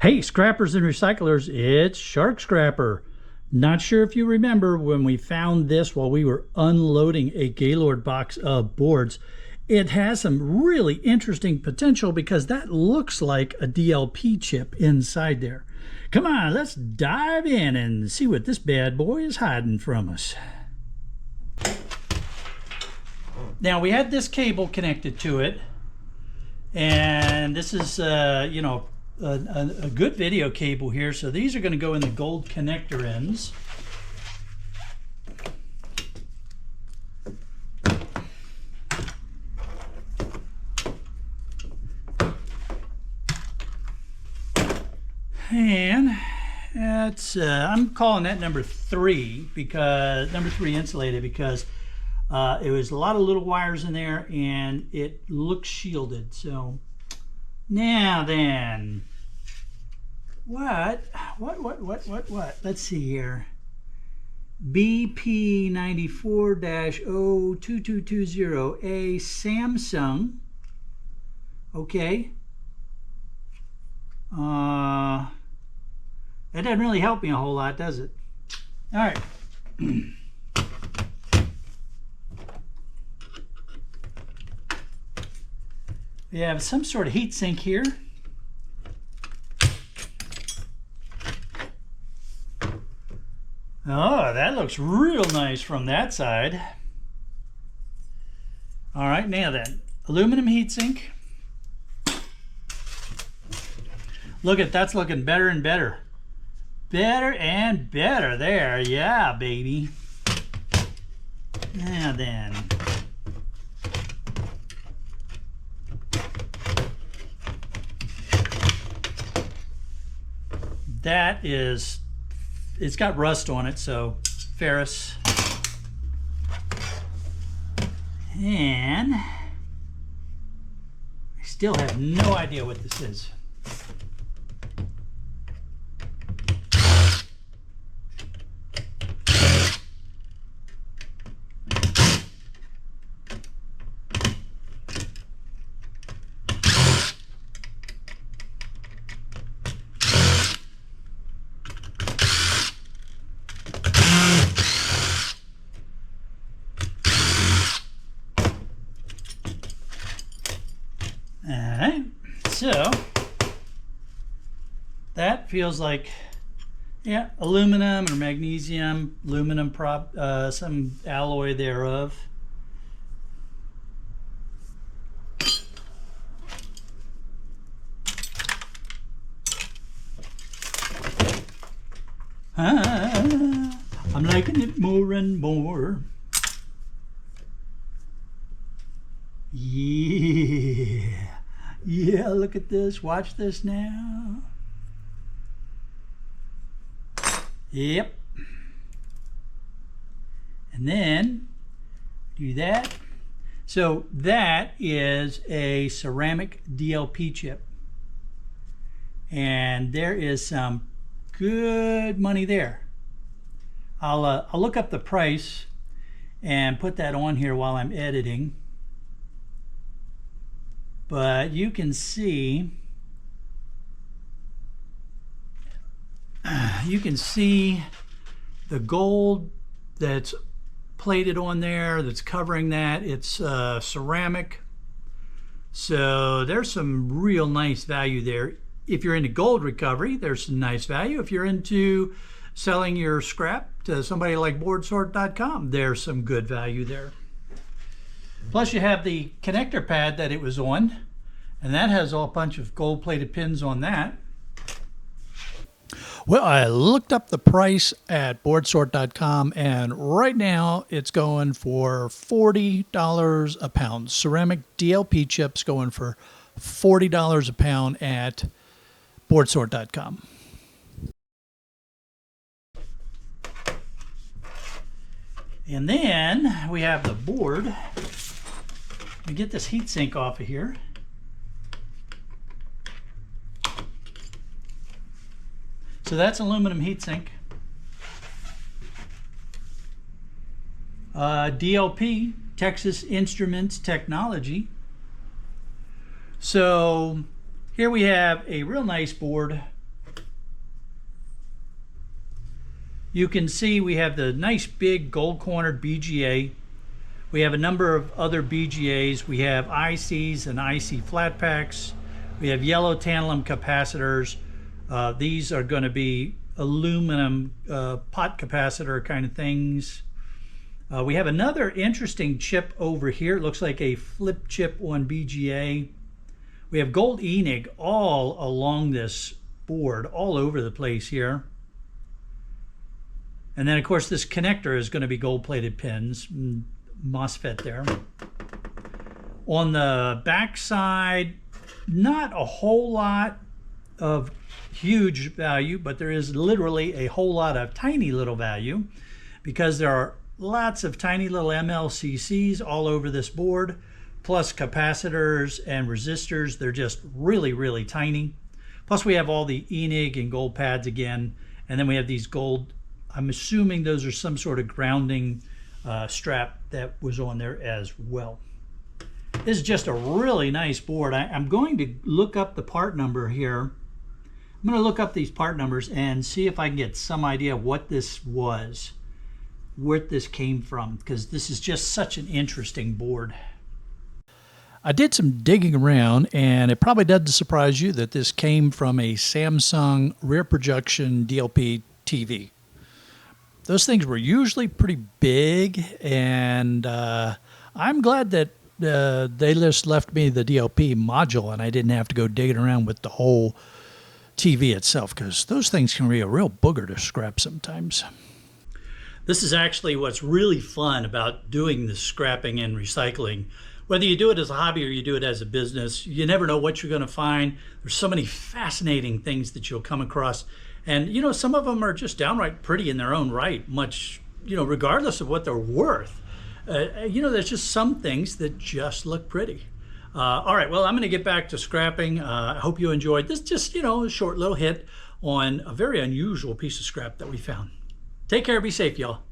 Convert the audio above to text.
Hey, scrappers and recyclers, it's Shark Scrapper. Not sure if you remember when we found this while we were unloading a Gaylord box of boards. It has some really interesting potential because that looks like a DLP chip inside there. Come on, let's dive in and see what this bad boy is hiding from us. Now, we had this cable connected to it, and this is, a good video cable here. So these are going to go in the gold connector ends. And it's I'm calling that number 3 because number 3 insulated because it was a lot of little wires in there and it looks shielded. So now then, what? Let's see here. BP94-02220, a Samsung. Okay. That doesn't really help me a whole lot, does it? All right. We have some sort of heat sink here. Oh, that looks real nice from that side. All right, now then, aluminum heat sink. Look at that's looking better and better. Better and better there. Yeah, baby. Now then. That is, it's got rust on it, so ferrous. And I still have no idea what this is. Alright, so that feels like, yeah, aluminum or magnesium, aluminum some alloy thereof. I'm liking it more and more. Yeah, look at this. Watch this now. Yep. And then do that. So that is a ceramic DLP chip. And there is some good money there. I'll look up the price and put that on here while I'm editing. But you can see the gold that's plated on there that's covering that. It's ceramic, so there's some real nice value there. If you're into gold recovery, there's some nice value. If you're into selling your scrap to somebody like boardsort.com, there's some good value there. Plus you have the connector pad that it was on, and that has a bunch of gold-plated pins on that. Well, I looked up the price at boardsort.com, and right now it's going for $40 a pound. Ceramic DLP chips going for $40 a pound at boardsort.com. And then we have the board. Let me get this heat sink off of here. So that's aluminum heat sink. DLP, Texas Instruments Technology. So here we have a real nice board You can see we have the nice big gold cornered BGA. We have a number of other BGAs. We have ICs and IC flat packs. We have yellow tantalum capacitors. These are going to be aluminum pot capacitor kind of things. We have another interesting chip over here. It looks like a flip chip on BGA. We have gold ENIG all along this board, all over the place here. And then, of course, this connector is going to be gold-plated pins, MOSFET there. On the back side, not a whole lot of huge value, but there is literally a whole lot of tiny little value because there are lots of tiny little MLCCs all over this board, plus capacitors and resistors. They're just really, really tiny. Plus we have all the ENIG and gold pads again, and then we have these gold, I'm assuming those are some sort of grounding strap that was on there as well. This is just a really nice board. I'm going to look up the part number here. I'm going to look up these part numbers and see if I can get some idea what this was, where this came from, because this is just such an interesting board. I did some digging around, and it probably doesn't surprise you that this came from a Samsung rear projection DLP TV. Those things were usually pretty big, and I'm glad that they just left me the DLP module and I didn't have to go digging around with the whole TV itself, because those things can be a real booger to scrap sometimes. This is actually what's really fun about doing the scrapping and recycling. Whether you do it as a hobby or you do it as a business, you never know what you're going to find. There's so many fascinating things that you'll come across. And, you know, some of them are just downright pretty in their own right, much, you know, regardless of what they're worth. You know, there's just some things that just look pretty. All right, well, I'm going to get back to scrapping. I hope you enjoyed this, just, you know, a short little hit on a very unusual piece of scrap that we found. Take care, be safe, y'all.